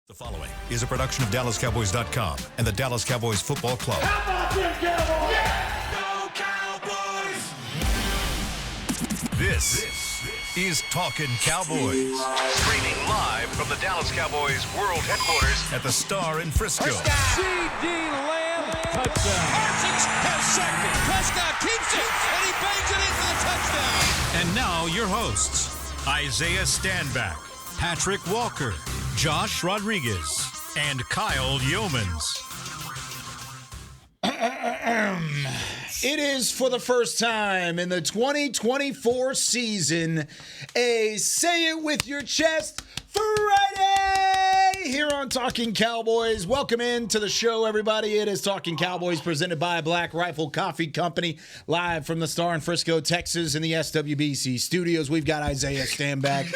The following is a production of DallasCowboys.com and the Dallas Cowboys Football Club. How about them Cowboys? Yeah! Go Cowboys! This is Talkin Cowboys. Streaming live from the Dallas Cowboys World Headquarters at the Star in Frisco. C.D. Lamb, touchdown. Parsons has sacked it. Prescott keeps it, and he bangs it in for the touchdown. And now your hosts, Isaiah Stanback, Patrick Walker, Josh Rodriguez, and Kyle Yeomans. It is for the first time in the 2024 season a Say It With Your Chest Friday here on Talkin Cowboys. Welcome into the show, everybody. It is Talkin Cowboys presented by Black Rifle Coffee Company, live from the Star in Frisco, Texas in the SWBC studios. We've got Isaiah Stanback.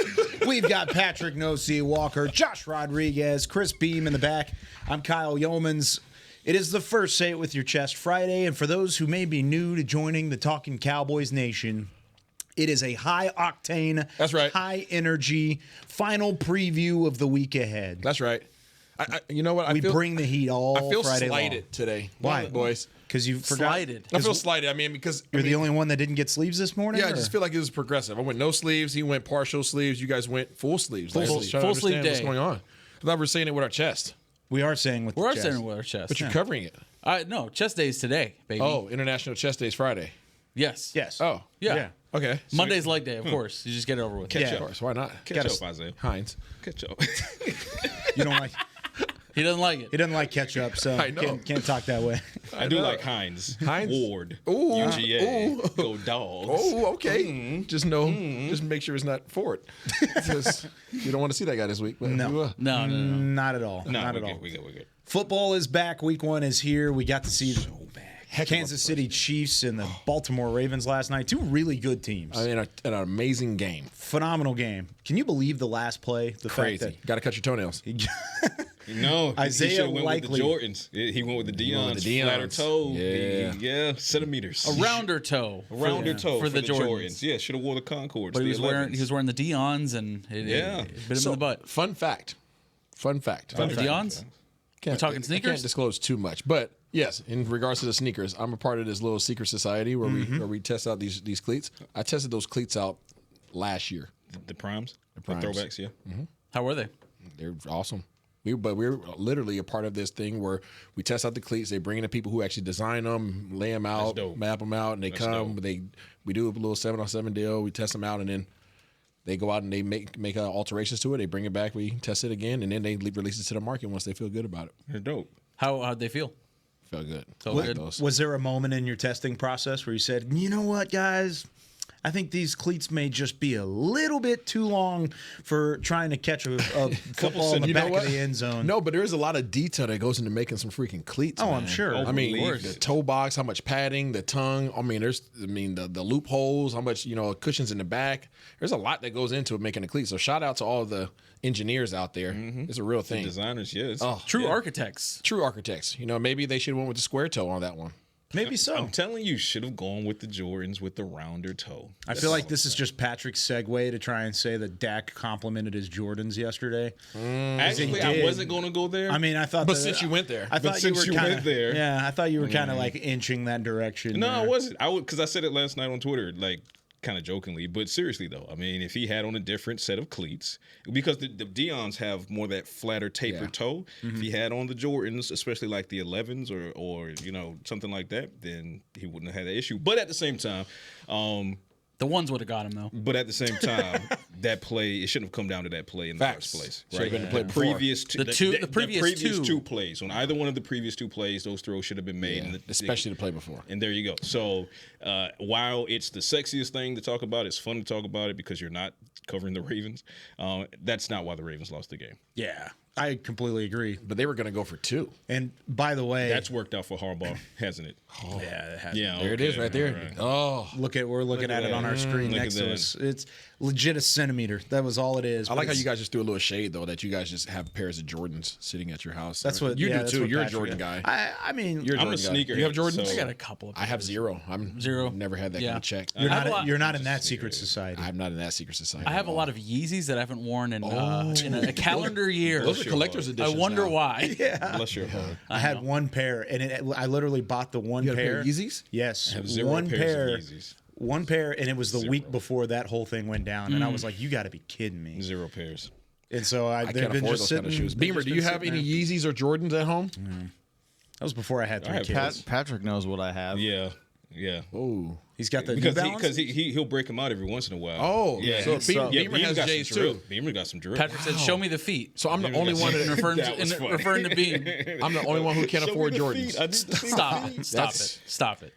We've got Patrick No-C Walker, Josh Rodriguez, Chris Beam in the back. I'm Kyle Yeomans. It is the first Say It With Your Chest Friday, and for those who may be new to joining the Talkin Cowboys Nation, it is a high-octane, That's right. high-energy final preview of the week ahead. That's right. You know what? We bring the heat all I feel Friday slighted long. today. Why? boys? Because you forgot. Slighted. I feel slighted. I mean, because You're the only one that didn't get sleeves this morning? Yeah, I or? just feel like it was progressive. I went no sleeves. He went partial sleeves. You guys went full sleeves. Full Like, I was sleeve. trying to Full sleeve understand what's day. going on. I thought we were saying it with our chest, We are saying with We the are chest. saying with our chest. but you're covering it. No, chest days today, baby. Oh, International Chest Day is Friday. Yes. Yes. Oh, Yeah. Yeah. okay. Monday's leg day, of course. You just get it over with. Yeah. Of course. Why not? Catch up, Isaiah. Heinz. Catch up. You don't like. He doesn't like it. He doesn't like ketchup, so I know. can't talk that way. I do like Heinz. Heinz? Ward. Ooh. UGA. Ooh. Go Dogs. Oh, okay. Just know. Just make sure it's not Ford. Just, you don't want to see that guy this week. But No. we will. No. Not at all. No, Not we're at all. good. We're good. Football is back. Week 1 is here. We got to see the Kansas City Chiefs and the Baltimore Ravens last night. Two really good teams. I mean, an amazing game. Phenomenal game. Can you believe the last play? The Crazy. fact Got to cut your toenails. that No, Isaiah he should've went likely- with the Jordans. He went with the Deons. with the Deons. Flatter toe. Yeah. Centimeters. A rounder toe. A rounder toe for the Jordans. Yeah, should have wore the Concords. But the he was wearing the Deons, and it bit him in the butt. Fun fact. The Deons? We're talking I sneakers? can't disclose too much, but yes, in regards to the sneakers, I'm a part of this little secret society where we test out these cleats. I tested those cleats out last year. The primes. The primes. throwbacks, yeah. How were they? They're awesome. We're literally a part of this thing where we test out the cleats. They bring in the people who actually design them, lay them out, dope. map them out, and they That's come. dope. We do a little 7-on-7 deal. We test them out, and then they go out and they make alterations to it. They bring it back. We test it again, and then they release it to the market once they feel good about it. They're dope. How'd they feel? Felt good. So Like good. those. Was there a moment in your testing process where you said, you know what, guys? I think these cleats may just be a little bit too long for trying to catch a football in the You know back what? of the end zone. No, but there's a lot of detail that goes into making some freaking cleats. Oh, man. I'm sure. I mean, Of course. the toe box, how much padding, the tongue. I mean, the loopholes, how much cushions in the back. There's a lot that goes into making a cleat. So shout out to all the engineers out there. It's a real thing. Designers, yes. Oh, True yeah. architects. True architects. Maybe they should have went with the square toe on that one. Maybe so. I'm telling you, should have gone with the Jordans with the rounder toe. I feel like this is just Patrick's segue to try and say that Dak complimented his Jordans yesterday. Actually, I did. wasn't going to go there. I mean, I thought. But that- since you went there. I thought you since were you kind went there. Yeah, I thought you were kind of like inching that direction. No, there. I wasn't. Because I said it last night on Twitter, like kind of jokingly, but seriously though. I mean, if he had on a different set of cleats, because the Deons have more that flatter taper toe. If he had on the Jordans, especially like the 11s or something like that, then he wouldn't have had that issue. But at the same time, The ones would have got him, though. that play, it shouldn't have come down to that play in the Facts. first place. Should have been the play before. previous two, The previous two. plays. On either one of the previous two plays, those throws should have been made. Yeah, especially the play before. And there you go. So while it's the sexiest thing to talk about, it's fun to talk about it because you're not covering the Ravens. That's not why the Ravens lost the game. Yeah, I completely agree. But they were going to go for 2. And by the way, That's worked out for Harbaugh, hasn't it? yeah, it has. Yeah, There it is okay, right there. all right. Oh, We're looking at it that. on our screen Look next at to that. us. It's legit a centimeter. That was all it is. I like But how you it's- guys just threw a little shade, though, that you guys just have pairs of Jordans sitting at your house. That's what you yeah, do, that's too. what You're a Patrick Jordan got. guy. I mean, You're a I'm a Jordan guy. sneakerhead, You have Jordans? so- I got a couple of I have pairs. 0. I'm Zero. Never had that Yeah. kind of check. you're I have a not. lot- You're not in that secret society. I'm not in that secret society. I have a lot of Yeezys that I haven't worn in a calendar year. Those are collector's edition. I wonder why. Yeah. Bless your heart. I had one pair, and I literally bought the one You had a pair. pair of Yeezys? Yes, I have zero one pairs pair. of Yeezys. One pair, and it was the week before that whole thing went down, and I was like, "You got to be kidding me!" 0 pairs. And so I they've can't been afford just those kind of sitting- shoes. they've Beamer, just do been you have sitting any there. Yeezys or Jordans at home? That was before I had 3 have kids. Patrick knows what I have. Yeah. Yeah. Oh. He's got the New Because Balance? he'll break them out every once in a while. Oh, yeah. so Beamer has got J's some drip. too. Beamer got some drip. Patrick said, "Show me the feet." So I'm the only one. That was funny. referring to Beam. I'm the only one who can't Show me afford the Jordans. feet. I need to see the Stop feet. it. Stop That's- it. Stop it.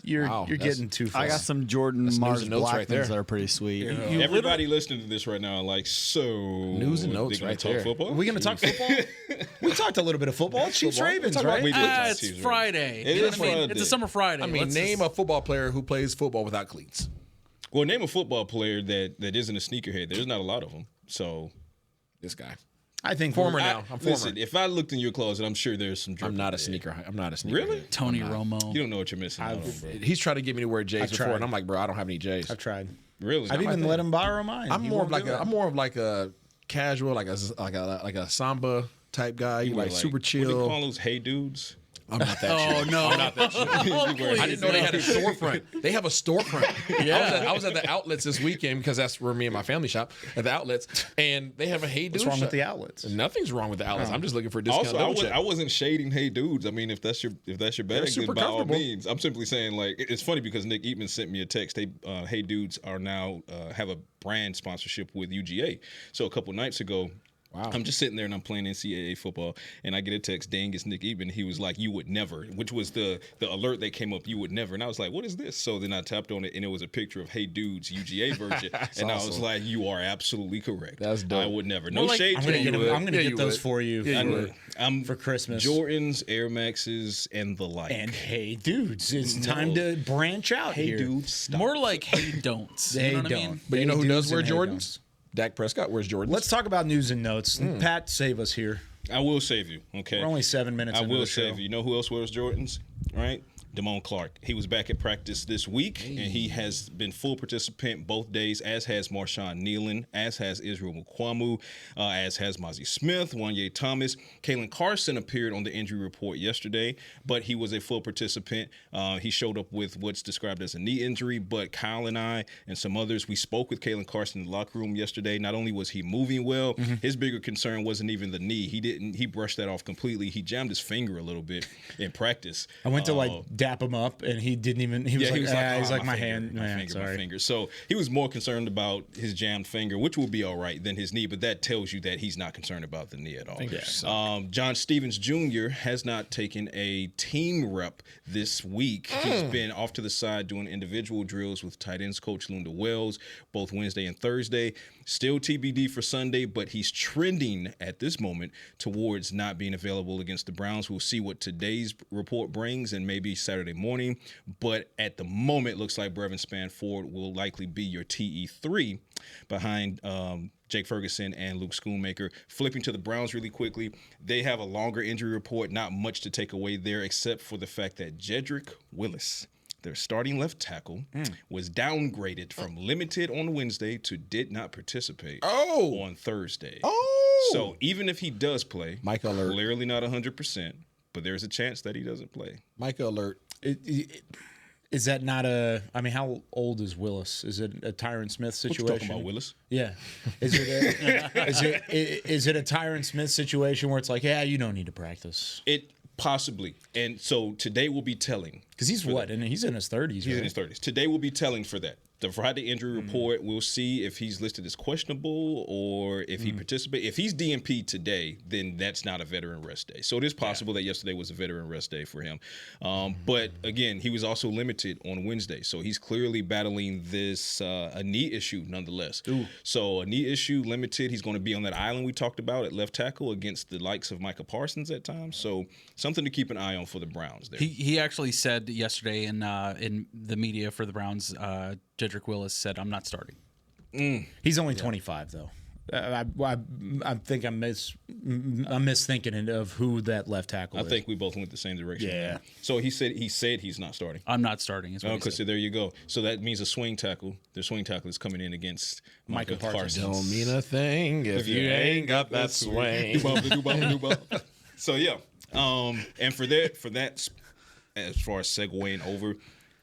You're Wow, getting too far. I got some Jordan Mars and notes right there. Blackmans that are pretty sweet. Everybody listening to this right now, like, so News and notes they gonna right talk there. football? Are we going to talk football? We talked a little bit of football. Chiefs Ravens, Talk about- right? we did. It's Friday. It You know is what I mean? Friday. It's a summer Friday. I mean, Let's name just- a football player who plays football without cleats. Well, name a football player that isn't a sneakerhead. There's not a lot of them. So This guy. I think Former we're- now. I'm former. listen, if I looked in your closet, I'm sure there's some drip. I'm not a in there. sneaker. I'm not a sneaker. Really? Tony Romo. You don't know what you're missing out on, bro. He's tried to get me to wear J's before, tried. and I'm like, bro, I don't have any J's. I've tried. Really? I've even let him borrow mine. I'm He more of won't like do it. I'm more of like a casual, like a samba type guy. You Wear, like super What do you chill. call those hey dudes? I'm not that. Oh shit. no! I'm not that shit. Oh, please, I didn't know they no. had a storefront. They have a storefront. Yeah. I was at the outlets this weekend because that's where me and my family shop at the outlets, and they have a Hey Dude. What's wrong shop. with the outlets? Nothing's wrong with the outlets. I'm just looking for a discount. Also, I wasn't shading hey dudes. I mean, if that's your bag, then super by all comfortable. means. I'm simply saying, like, it's funny because Nick Eatman sent me a text. Hey dudes are now have a brand sponsorship with UGA. So a couple nights ago. Wow. I'm just sitting there and I'm playing NCAA football, and I get a text. Dang, it's Nick Eatman. He was like, "You would never," which was the alert that came up. You would never, and I was like, "What is this?" So then I tapped on it, and it was a picture of Hey Dudes UGA version, and I was awesome. like, "You are absolutely correct. That's dope. I would never. No Well, like, shade I'm to gonna you. get you those would. for you. Yeah, you for- would. I'm for Christmas. Jordans, Air Maxes, and the like. And hey, dudes, it's time to branch out hey here. dudes, stop. More like hey don'ts. They You know what don't. I mean? But you know who Hey does dudes wear and hey Jordans? don'ts. Dak Prescott wears Jordans. Let's talk about news and notes. Pat, save us here. I will save you. Okay, We're only 7 minutes I into will the show. save you. You know who else wears Jordans? Right? Damone Clark. He was back at practice this week, and he has been full participant both days, as has Marshawn Nealon, as has Israel Mukwamu, as has Mozzie Smith, Wanye Thomas. Kalen Carson appeared on the injury report yesterday, but he was a full participant. He showed up with what's described as a knee injury, but Kyle and I and some others, we spoke with Kalen Carson in the locker room yesterday. Not only was he moving well, his bigger concern wasn't even the knee. He brushed that off completely. He jammed his finger a little bit in practice. I went to dap him up, and he didn't even. He was like, my my finger, hand, my man, finger, sorry. my finger. So he was more concerned about his jammed finger, which will be all right, than his knee. But that tells you that he's not concerned about the knee at all. John Stevens Jr. has not taken a team rep this week. He's been off to the side doing individual drills with tight ends coach Lunda Wells, both Wednesday and Thursday. Still TBD for Sunday, but he's trending at this moment towards not being available against the Browns. We'll see what today's report brings and maybe Saturday morning. But at the moment, looks like Brevin Spanford will likely be your TE3 behind Jake Ferguson and Luke Schoonmaker. Flipping to the Browns really quickly, they have a longer injury report. Not much to take away there except for the fact that Jedrick Willis, their starting left tackle, was downgraded from limited on Wednesday to did not participate on Thursday. So even if he does play, Mike alert. clearly not 100%, but there's a chance that he doesn't play. Micah alert. Is that not a? I mean, how old is Willis? Is it a Tyron Smith What you situation? talking about, Willis? Yeah. Is it a Tyron Smith situation where it's like, yeah, you don't need to practice It possibly. And so today will be telling. because he's what? And he's in his 30s. He's in his 30s. Today will be telling for that. The Friday injury report, we'll see if he's listed as questionable or if he participated. If he's DNP today, then that's not a veteran rest day. So it is possible that yesterday was a veteran rest day for him. But again, he was also limited on Wednesday. So he's clearly battling this a knee issue nonetheless. So a knee issue, limited. He's going to be on that island we talked about at left tackle against the likes of Micah Parsons at times. So something to keep an eye on for the Browns there. He actually said yesterday in the media for the Browns, Jedrick Willis said, "I'm not starting." He's only 25 though. I think I'm misthinking of who that left tackle is. I think we both went the same direction. Yeah. So he said he's not starting. I'm not starting. Is what he said. So there you go. So that means a swing tackle. The swing tackle is coming in against Micah Parsons. Don't mean a thing if you ain't got that swing. So yeah. And for that, as far as segueing over,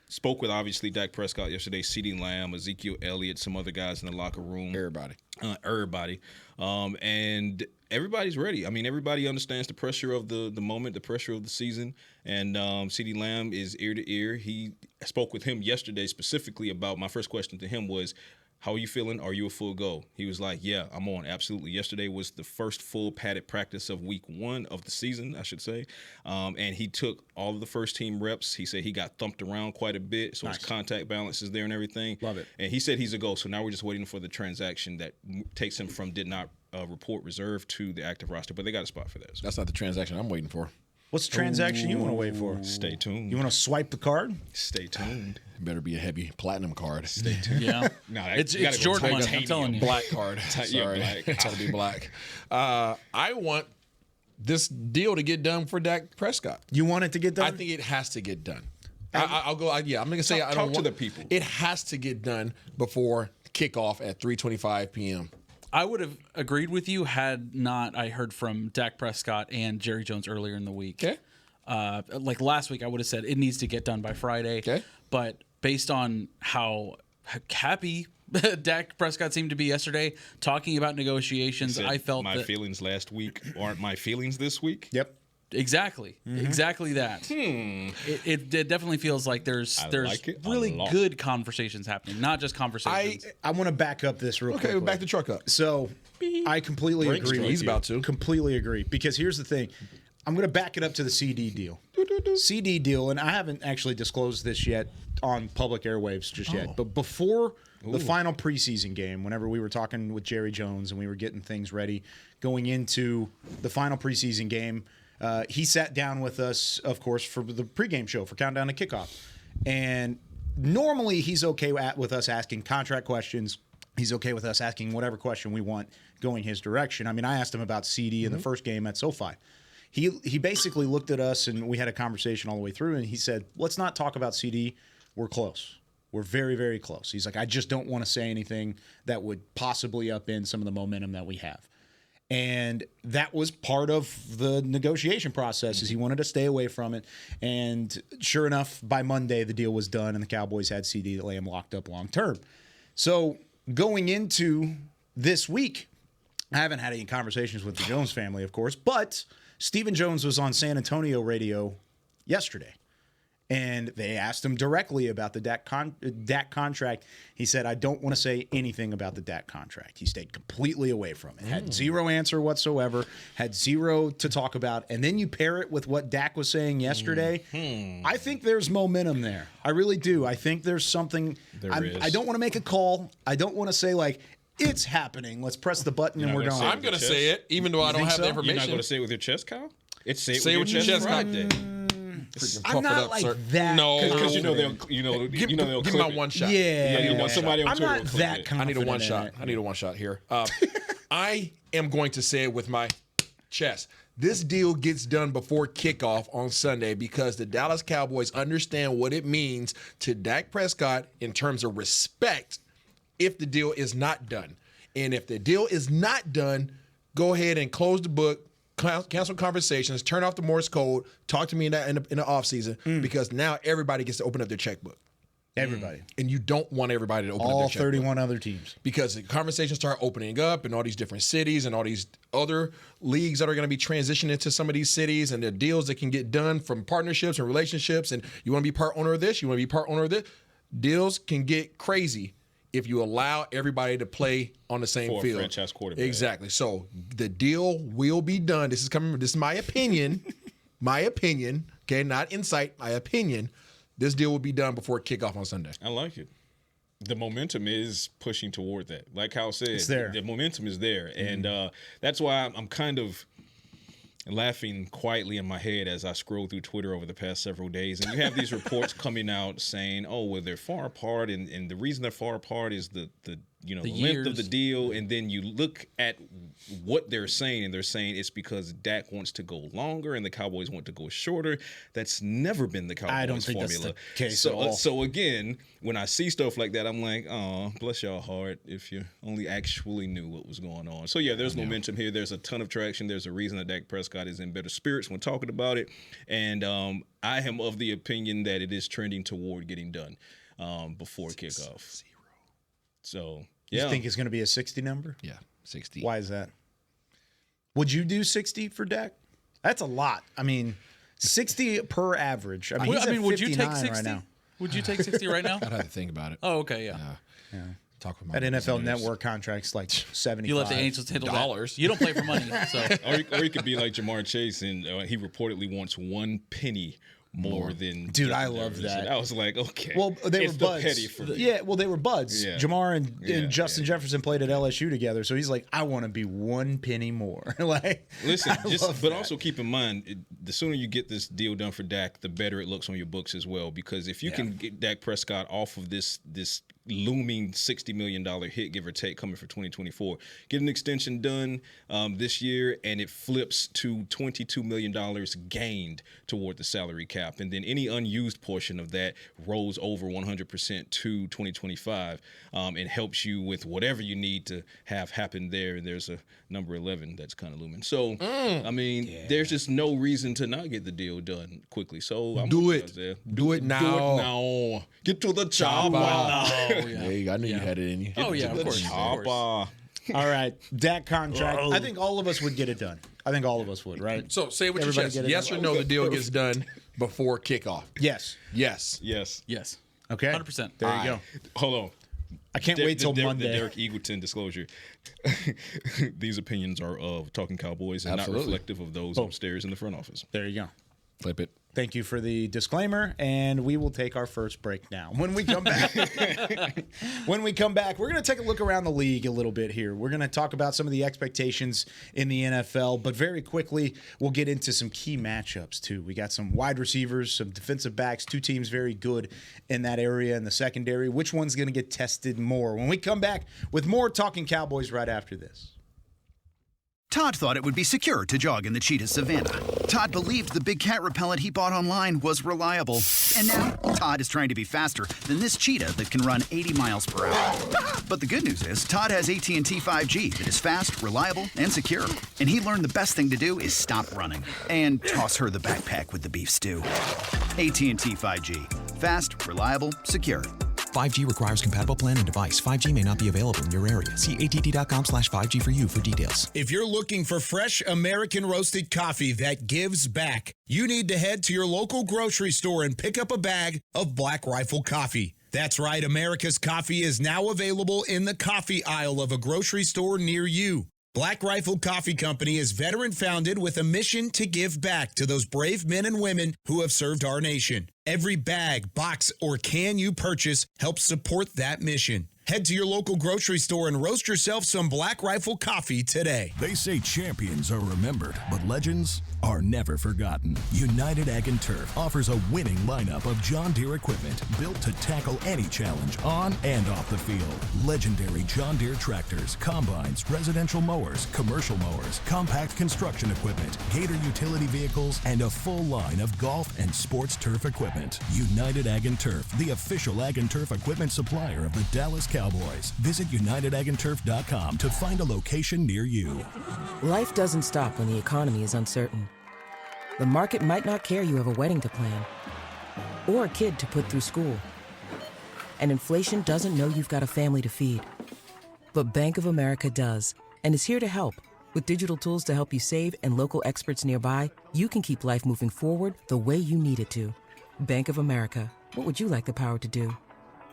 spoke with obviously Dak Prescott yesterday, CeeDee Lamb, Ezekiel Elliott, some other guys in the locker room. Everybody. And everybody's ready. I mean, everybody understands the pressure of the moment, the pressure of the season. And CeeDee Lamb is ear to ear. He spoke with him yesterday specifically about, my first question to him was, how are you feeling? Are you a full go? He was like, yeah, I'm on. Absolutely. Yesterday was the first full padded practice of week 1 of the season, I should say. And he took all of the first team reps. He said he got thumped around quite a bit. So his contact balance is there and everything. Love it. And he said he's a go. So now we're just waiting for the transaction that takes him from did not report reserve to the active roster. But they got a spot for that. So. That's not the transaction I'm waiting for. What's the transaction you want to wait for? Stay tuned. You want to swipe the card? Stay tuned. It better be a heavy platinum card. Stay tuned. Yeah. No, it's Jordan money, I'm telling you. Black card. Sorry. It's got to be black. I want this deal to get done for Dak Prescott. You want it to get done? I think it has to get done. I'll go. I'm going to say I don't talk want to the people. It has to get done before kickoff at 3:25 p.m. I would have agreed with you had not I heard from Dak Prescott and Jerry Jones earlier in the week. Okay. Like last week, I would have said it needs to get done by Friday. Okay. But based on how happy Dak Prescott seemed to be yesterday, talking about negotiations, I felt my that feelings last week aren't my feelings this week. Yep. Exactly that. It definitely feels like there's like it a really lot. good conversations happening, not just conversations. I want to back up this real quick. Okay, back the truck up. So I completely agree. He's about to. Completely agree. Because here's the thing. I'm going to back it up to the CD deal. CD deal, and I haven't actually disclosed this yet on public airwaves just yet. But before the final preseason game, whenever we were talking with Jerry Jones and we were getting things ready going into the final preseason game, he sat down with us, of course, for the pregame show for Countdown to Kickoff. And normally he's okay with us asking contract questions. He's okay with us asking whatever question we want going his direction. I mean, I asked him about CD in the first game at SoFi. He basically looked at us and we had a conversation all the way through, and he said, let's not talk about CD. We're close. We're very, very close. He's like, I just don't want to say anything that would possibly upend some of the momentum that we have. And that was part of the negotiation process, is he wanted to stay away from it. And sure enough, by Monday, the deal was done and the Cowboys had CD Lamb locked up long term. So going into this week, I haven't had any conversations with the Jones family, of course, but Stephen Jones was on San Antonio radio yesterday. And they asked him directly about the Dak contract. He said, I don't want to say anything about the Dak contract. He stayed completely away from it. Had zero answer whatsoever. Had zero to talk about. And then you pair it with what Dak was saying yesterday. I think there's momentum there. I really do. I think there's something. I don't want to make a call. I don't want to say, like, it's happening. Let's press the button and we're going. I'm going to say it, even though I don't have the information. You're not going to say it with your chest, Kyle? It's say it with your chest, Friday. I'm not like that. No, because they'll give me my one shot. Yeah, somebody on I'm Twitter not that confident. I need a one shot. I need a one shot here. I am going to say it with my chest. This deal gets done before kickoff on Sunday because the Dallas Cowboys understand what it means to Dak Prescott in terms of respect if the deal is not done. And if the deal is not done, go ahead and close the book, cancel conversations, turn off the Morse code, talk to me in the offseason because now everybody gets to open up their checkbook. Everybody. And you don't want everybody to open up their checkbook. All 31 other teams. Because the conversations start opening up in all these different cities and all these other leagues that are going to be transitioning to some of these cities and the deals that can get done from partnerships and relationships. And you want to be part owner of this, you want to be part owner of this. Deals can get crazy if you allow everybody to play on the same for field. A franchise quarterback. Exactly. So the deal will be done. This is my opinion. My opinion. Okay, not insight, my opinion. This deal will be done before kickoff on Sunday. I like it. The momentum is pushing toward that. Like Kyle said, it's there. The momentum is there. And that's why I'm kind of laughing quietly in my head as I scroll through Twitter over the past several days. And you have these reports coming out saying, oh, well, they're far apart. And the reason they're far apart is the the length years. of the deal, and then you look at what they're saying, and they're saying it's because Dak wants to go longer and the Cowboys want to go shorter. That's never been the Cowboys I don't think formula. that's the case at all. So again, when I see stuff like that, I'm like, oh, bless y'all heart if you only actually knew what was going on. So yeah, there's momentum here. There's a ton of traction. There's a reason that Dak Prescott is in better spirits when talking about it, and I am of the opinion that it is trending toward getting done before kickoff. So yeah, You think it's going to be a 60 number? Yeah, 60. Why is that? Would you do 60 for Dak? That's a lot. I mean, 60 per average. I mean, he's at would you take 59 60? right now. Would you take 60 right now? I'd have to think about it. Oh, okay, yeah. Talk with my That NFL representatives. Network contract's like 75. You let the Angels handle Dollars. that. You don't play for money, so or he could be like Jamar Chase, and he reportedly wants 1 penny more than. Dude, I Justin love Jefferson. that. I was like, okay. Well, they it's were the buds. petty for me. Yeah, well, they were buds. Yeah. Jamar and Yeah, Justin Jefferson played at LSU together, so he's like, I want to be 1 penny more. Like, Listen, I love but that. also keep in mind, the sooner you get this deal done for Dak, the better it looks on your books as well. Because if you can get Dak Prescott off of this looming $60 million hit, give or take, coming for 2024, get an extension done this year, and it flips to $22 million gained toward the salary cap. And then any unused portion of that rolls over 100% to 2025 and helps you with whatever you need to have happen there. And there's a number 11 that's kind of looming. So, I mean, there's just no reason to not get the deal done quickly. So I'm Do with you it. guys there. Do it now. Do it now. Get to the chopper. There you go. I knew you had it in you. Oh yeah, of course. Chopper. All right, Dak contract. I think all of us would get it done. I think all of us would, right? So say what your Everybody chest. get it Yes done? or no, the deal gets done before kickoff. Yes. Yes. Yes. Yes, Okay. 100%. There you go. Hold on. I can't wait till The Monday. Derek Eagleton disclosure. These opinions are of Talking Cowboys and Absolutely. not reflective of those upstairs in the front office. There you go. Flip it. Thank you for the disclaimer, and we will take our first break now. When we come back, we're going to take a look around the league a little bit here. We're going to talk about some of the expectations in the NFL, but very quickly, we'll get into some key matchups too. We got some wide receivers, some defensive backs, two teams very good in that area in the secondary. Which one's going to get tested more? When we come back with more Talking Cowboys right after this. Todd thought it would be secure to jog in the cheetah savanna. Todd believed the big cat repellent he bought online was reliable. And now, Todd is trying to be faster than this cheetah that can run 80 miles per hour. But the good news is, Todd has AT&T 5G that is fast, reliable, and secure. And he learned the best thing to do is stop running and toss her the backpack with the beef stew. AT&T 5G. Fast, reliable, secure. 5G requires compatible plan and device. 5G may not be available in your area. See att.com/5G for you for details. If you're looking for fresh American roasted coffee that gives back, you need to head to your local grocery store and pick up a bag of Black Rifle coffee. That's right, America's coffee is now available in the coffee aisle of a grocery store near you. Black Rifle Coffee Company is veteran-founded with a mission to give back to those brave men and women who have served our nation. Every bag, box, or can you purchase helps support that mission. Head to your local grocery store and roast yourself some Black Rifle coffee today. They say champions are remembered, but legends are never forgotten. United Ag and Turf offers a winning lineup of John Deere equipment built to tackle any challenge on and off the field. Legendary John Deere tractors, combines, residential mowers, commercial mowers, compact construction equipment, Gator utility vehicles, and a full line of golf and sports turf equipment. United Ag and Turf, the official Ag and Turf equipment supplier of the Dallas Cowboys. Visit UnitedAgAndTurf.com to find a location near you. Life doesn't stop when the economy is uncertain. The market might not care you have a wedding to plan or a kid to put through school. And inflation doesn't know you've got a family to feed. But Bank of America does, and is here to help. With digital tools to help you save and local experts nearby, you can keep life moving forward the way you need it to. Bank of America. What would you like the power to do?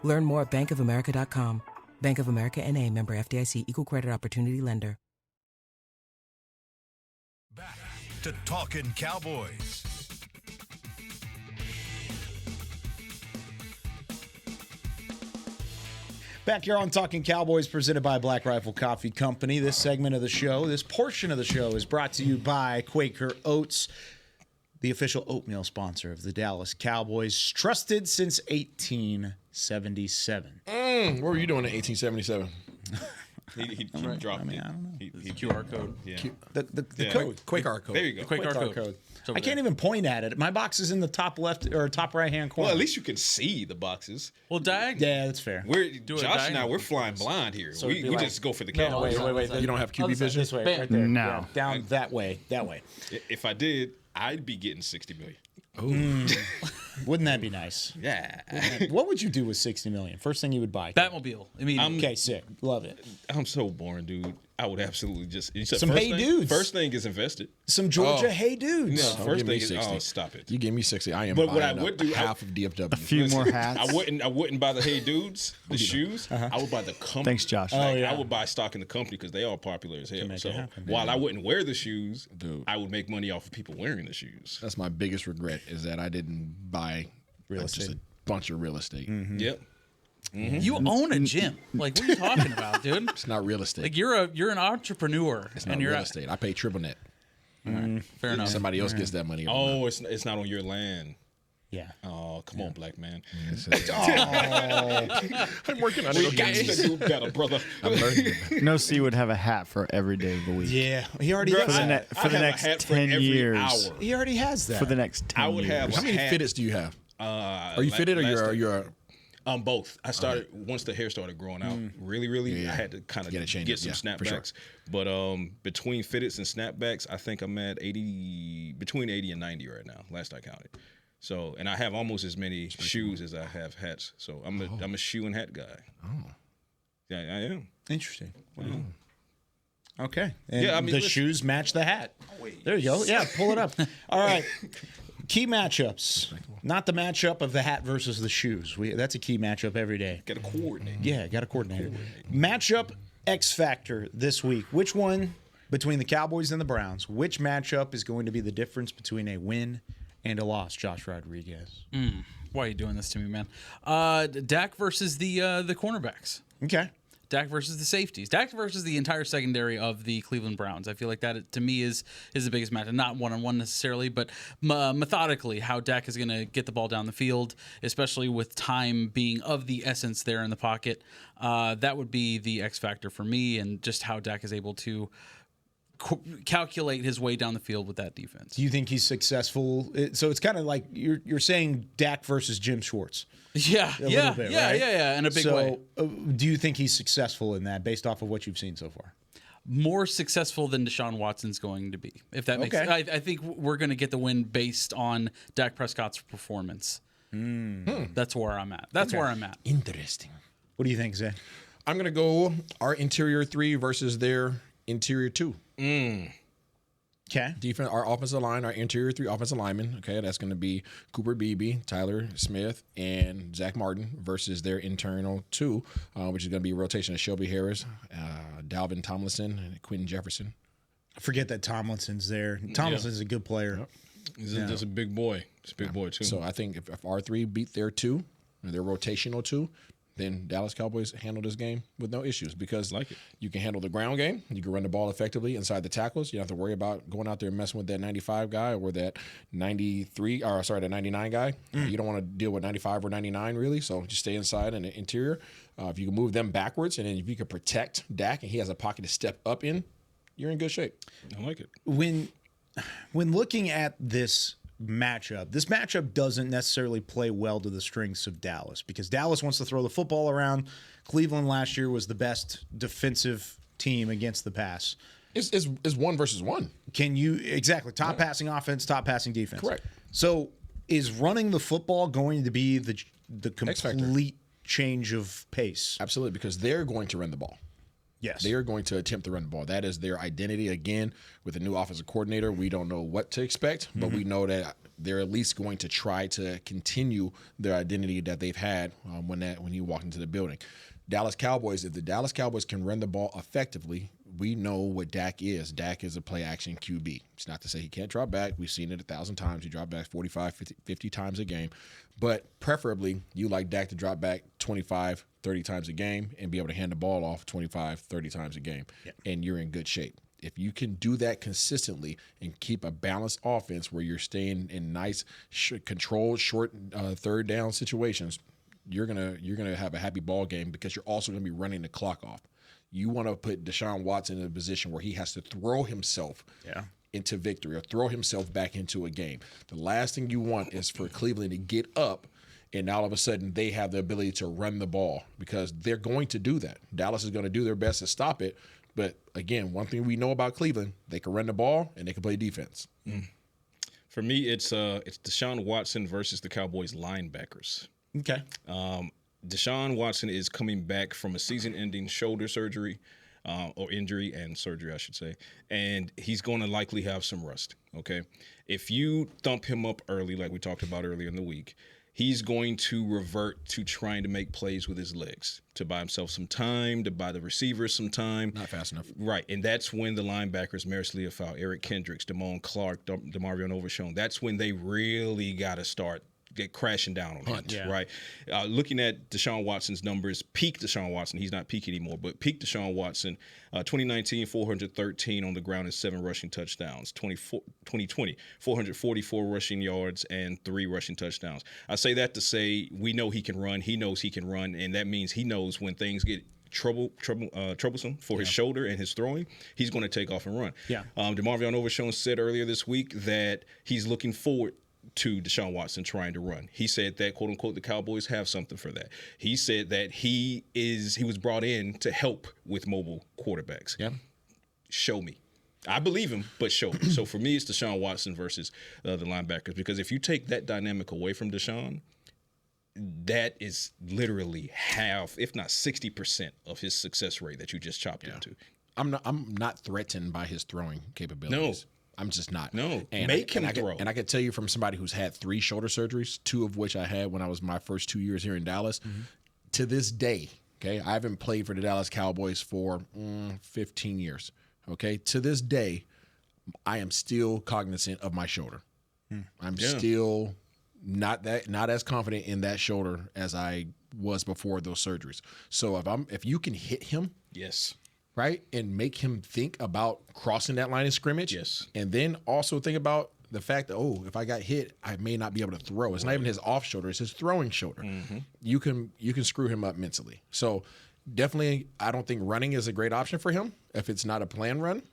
Learn more at bankofamerica.com. Bank of America N.A., member FDIC, equal credit opportunity lender. Back to Talkin' Cowboys. Back here on Talking Cowboys, presented by Black Rifle Coffee Company. This segment of the show, this portion of the show, is brought to you by Quaker Oats, the official oatmeal sponsor of the Dallas Cowboys, trusted since 1877. What were you doing in 1877? He dropped I mean, it. I don't know. He QR code. Yeah. The code. Quaker code. There you go. Quaker code. I can't even point at it. My box is in the top left or top right hand corner. Well, at least you can see the boxes. Well, diagonal. Yeah, that's fair. Josh and I, we're flying blind here. So we it'd be like- just go for the No, camera. wait. You don't have QB Other side, vision? This way, Bam. right there. No. Yeah, down that way. If I did, I'd be getting 60 million. Wouldn't that be nice? Yeah. What would you do with 60 million? First thing you would buy? Batmobile. I mean, Okay, sick. Love it. I'm so boring, dude. I would absolutely just Some Hey Dudes. First thing is invested. Some Georgia Hey Dudes. No, first give me thing is 60. stop it. You give me 60. I am But what buying I would up do, half of DFW. A few more hats. I wouldn't buy the Hey Dudes, the shoes. I would buy the company. Thanks, Josh. Like, yeah. I would buy stock in the company because they are popular as hell. make So it happen. while I wouldn't wear the shoes, Dude. I would make money off of people wearing the shoes. That's my biggest regret is that I didn't buy just a bunch of real estate. Yep. you own a gym. Like, what are you talking about, dude? It's not real estate. Like, you're an entrepreneur, It's not and you're real estate. I pay triple net. fair enough. Somebody else gets that money. Oh, it's not on your land. Yeah. Oh, come on, black man. I'm working on We it. got Okay. to do better, brother. I'm learning. No C would have a hat for every day of the week. Yeah. He already Bro, has For the, that. for the I have a next hat for 10 every years. hour. He already has that. For the next 10 I would years. have How many hat. fitteds do you have? Are you la- fitted or last you're both. I started once the hair started growing out. Really, I had to kind of Get it changed get up, some yeah, for sure. snapbacks. But between fitteds and snapbacks, I think I'm at between 80 and 90 right now. Last I counted. So, and I have almost as many shoes as I have hats. So I'm a shoe and hat guy. Oh, yeah, I am. Interesting. Wow. Okay. And Yeah, I mean, the listen- shoes match the hat. There you go. Yeah, pull it up. All right. Key matchups. Not the matchup of the hat versus the shoes. That's a key matchup every day. Got to coordinate. Yeah, got to coordinate. Matchup X Factor this week. Which one between the Cowboys and the Browns? Which matchup is going to be the difference between a win and a loss, Josh Rodriguez? Why are you doing this to me, man? Dak versus the cornerbacks. Okay. Dak versus the safeties. Dak versus the entire secondary of the Cleveland Browns. I feel like that, to me, is the biggest match. Not one-on-one necessarily, but methodically, how Dak is going to get the ball down the field, especially with time being of the essence there in the pocket. That would be the X factor for me, and just how Dak is able to calculate his way down the field with that defense. Do you think he's successful? So it's kind of like you're saying Dak versus Jim Schwartz. Yeah, A little bit, right? yeah, in a big way. Do you think he's successful in that based off of what you've seen so far? More successful than Deshaun Watson's going to be, if that makes sense. I think we're going to get the win based on Dak Prescott's performance. That's where I'm at. Where I'm at. Interesting. What do you think, Zay? I'm going to go our interior 3 versus their interior 2. Okay. Defense, our offensive line, our interior 3 offensive linemen. Okay, that's going to be Cooper Beebe, Tyler Smith, and Zach Martin versus their internal 2, which is going to be a rotation of Shelby Harris, Dalvin Tomlinson, and Quentin Jefferson. Forget that Tomlinson's there. Tomlinson's a good player. He's just a big boy. He's a big boy too. So I think if our 3 beat their 2, their rotational 2, then Dallas Cowboys handle this game with no issues because you can handle the ground game. You can run the ball effectively inside the tackles. You don't have to worry about going out there and messing with that 95 guy or that 99 guy. You don't want to deal with 95 or 99 really, so just stay inside in the interior. If you can move them backwards and then if you can protect Dak and he has a pocket to step up in, you're in good shape. I like it. When looking at this matchup doesn't necessarily play well to the strengths of Dallas because Dallas wants to throw the football around. Cleveland last year was the best defensive team against the pass. It's 1 versus 1. Can you top passing offense, top passing defense? Correct. So is running the football going to be the complete change of pace? Absolutely, because they're going to run the ball. Yes. They are going to attempt to run the ball. That is their identity. Again, with a new offensive coordinator, we don't know what to expect, but we know that they're at least going to try to continue their identity that they've had when you walk into the building. Dallas Cowboys, if the Dallas Cowboys can run the ball effectively, we know what Dak is. Dak is a play-action QB. It's not to say he can't drop back. We've seen it 1,000 times. He dropped back 45, 50 times a game. But preferably, you like Dak to drop back 25, 30 times a game and be able to hand the ball off 25, 30 times a game. And you're in good shape. If you can do that consistently and keep a balanced offense where you're staying in nice, controlled, short third down situations, you're gonna have a happy ball game because you're also gonna be running the clock off. You want to put Deshaun Watson in a position where he has to throw himself into victory or throw himself back into a game. The last thing you want is for Cleveland to get up and all of a sudden they have the ability to run the ball, because they're going to do that. Dallas is going to do their best to stop it. But again, one thing we know about Cleveland, they can run the ball and they can play defense. For me, it's Deshaun Watson versus the Cowboys linebackers. Okay. Deshaun Watson is coming back from a season-ending shoulder surgery, or injury and surgery, I should say, and he's going to likely have some rust. Okay, if you thump him up early, like we talked about earlier in the week, he's going to revert to trying to make plays with his legs, to buy himself some time, to buy the receivers some time. Not fast enough. Right, and that's when the linebackers, Maris Leofau, Eric Kendricks, Damone Clark, DeMarvion Overshown, that's when they really got to start get crashing down on him, right? Looking at Deshaun Watson's numbers, peak Deshaun Watson, he's not peak anymore, but peak Deshaun Watson, 2019, 413 on the ground and 7 rushing touchdowns. 2020, 444 rushing yards and 3 rushing touchdowns. I say that to say we know he can run, he knows he can run, and that means he knows when things get troublesome for his shoulder and his throwing, he's going to take off and run. DeMarvion Overshown said earlier this week that he's looking forward to Deshaun Watson trying to run. He said that, quote unquote, the Cowboys have something for that. He said that he was brought in to help with mobile quarterbacks. Show me. I believe him, but show me. So for me, it's Deshaun Watson versus the linebackers, because if you take that dynamic away from Deshaun, that is literally half, if not 60% of his success rate that you just chopped into. I'm not threatened by his throwing capabilities. No. I'm just not. No. And Make him throw. And I can tell you from somebody who's had 3 shoulder surgeries, 2 of which I had when I was my first 2 years here in Dallas. To this day, okay, I haven't played for the Dallas Cowboys for 15 years. Okay, to this day, I am still cognizant of my shoulder. I'm still not as confident in that shoulder as I was before those surgeries. So if you can hit him, right, and make him think about crossing that line of scrimmage, and then also think about the fact that, if I got hit, I may not be able to throw. It's not even his off shoulder; it's his throwing shoulder. You can screw him up mentally. So definitely, I don't think running is a great option for him if it's not a planned run,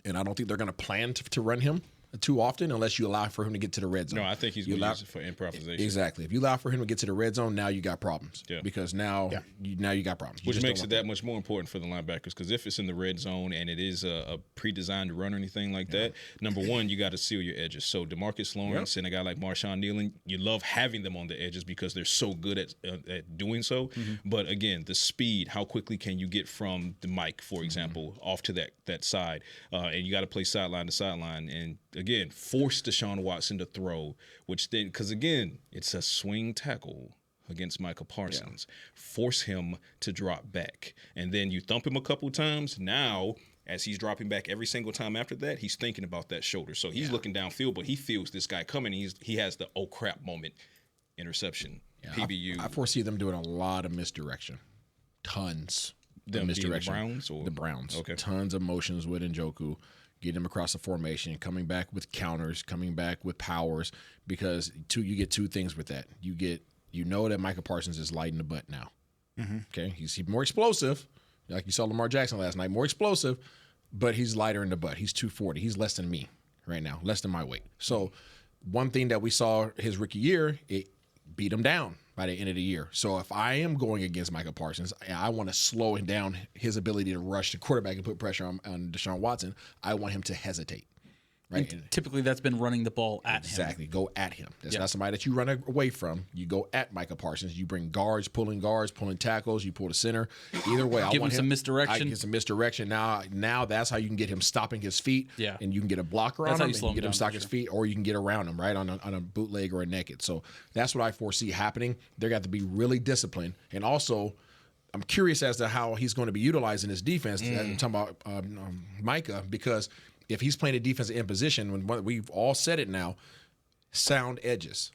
and I don't think they're going to plan to run him too often unless you allow for him to get to the red zone. No, I think he's going to use it for improvisation. Exactly. If you allow for him to get to the red zone, now you got problems. Because now you got problems. Which makes it that much more important for the linebackers, because if it's in the red zone and it is a pre-designed run or anything like that, number one, you got to seal your edges. So DeMarcus Lawrence and a guy like Marshawn Nealon, you love having them on the edges because they're so good at doing so. But again, the speed, how quickly can you get from the mic, for example, off to that side? And you got to play sideline to sideline. And again, force Deshaun Watson to throw, which then, because again, it's a swing tackle against Micah Parsons. Force him to drop back. And then you thump him a couple times. Now, as he's dropping back every single time after that, he's thinking about that shoulder. So he's looking downfield, but he feels this guy coming. He has the oh crap moment, interception, PBU. I foresee them doing a lot of misdirection. Tons of misdirection. The Browns? The Browns. Okay. Tons of motions with Njoku. Get him across the formation, coming back with counters, coming back with powers, because you get 2 things with that. You know that Micah Parsons is light in the butt now. Okay, he's more explosive, like you saw Lamar Jackson last night, more explosive, but he's lighter in the butt. He's 240. He's less than me right now, less than my weight. So one thing that we saw his rookie year, it beat him down by the end of the year. So if I am going against Micah Parsons, I want to slow him down his ability to rush the quarterback and put pressure on Deshaun Watson. I want him to hesitate. Right? And typically, that's been running the ball at him. Exactly. Go at him. That's not somebody that you run away from. You go at Micah Parsons. You bring guards, pulling tackles. You pull the center. Either way, give him some misdirection. I get some misdirection. Now that's how you can get him stopping his feet. Yeah. And you can get a blocker that's on him. You and you get him stopping his feet, or you can get around him, right, on a bootleg or a naked. So that's what I foresee happening. They're got to be really disciplined. And also, I'm curious as to how he's going to be utilizing his defense. I'm talking about Micah, because if he's playing a defense in position, when we've all said it now, sound edges.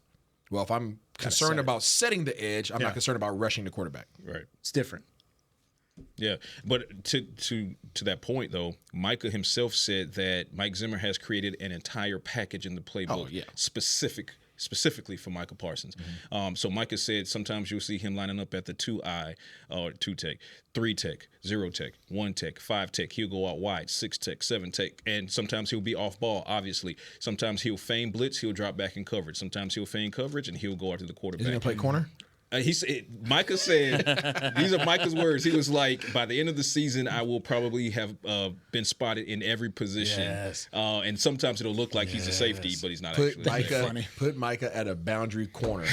Well, if I'm concerned about setting the edge, I'm not concerned about rushing the quarterback. Right. It's different. Yeah, but to that point though, Micah himself said that Mike Zimmer has created an entire package in the playbook specific specifically for Micah Parsons. So Micah said sometimes you'll see him lining up at the 2-eye or 2-tech, 3-tech, 0-tech, 1-tech, 5-tech. He'll go out wide, 6-tech, 7-tech, and sometimes he'll be off ball, obviously. Sometimes he'll feign blitz, he'll drop back in coverage. Sometimes he'll feign coverage, and he'll go out to the quarterback. Is he going to play corner? He said, Micah said, these are Micah's words. He was like, by the end of the season, I will probably have been spotted in every position. Yes. And sometimes it'll look like he's a safety, but he's not actually. Put Micah at a boundary corner.